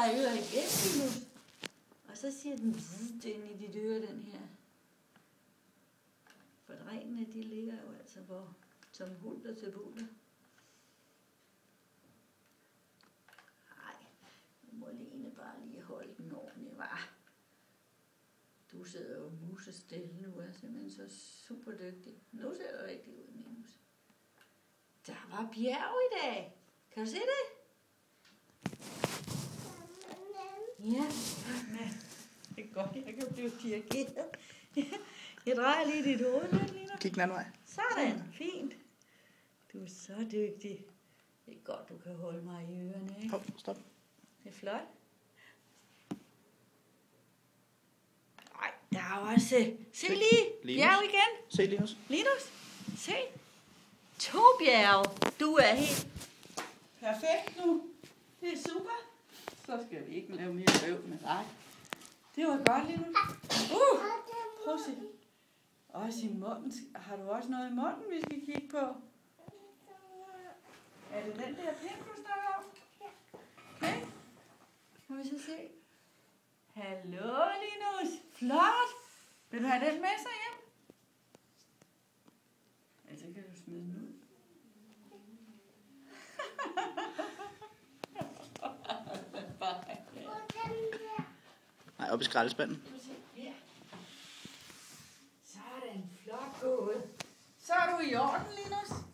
mig øre igen, Linus. Og så siger den zzzt ind i dit øre, den her. For drenene, de ligger jo altså hvor som hulter til bulter. Nej, nu må Lene bare lige holde den ordentligt, var. Du sidder jo musestille nu, er simpelthen så super dygtig. Nu ser du rigtig ud, Linus. Der var bjerg i dag. Kan du se det? Ja, men det er godt, jeg kan blive dirigeret. Jeg drejer lige dit hoved lidt, Lina. Kig den anden vej. Sådan, fint. Du er så dygtig. Det er godt, du kan holde mig i ørerne, ikke? Hop, stop. Det er flot. Ej, der er også... Se lige, bjerg igen. Se, Linus. Linus, se. 2 bjerge. Du er helt perfekt nu. Det er super. Så skal vi ikke lave mere bøv med dig. Det var godt, Linus. Prøv at se. Også i munden. Har du også noget i munden, vi skal kigge på? Er det den der pind, du snakker om? Okay. Må vi så se. Hallo, Linus. Flot. Vil du have den med sig hjem? Altså kan du smide den ud. Nej, op i skraldespanden. Sådan, flot gået. Så er du i orden, Linus.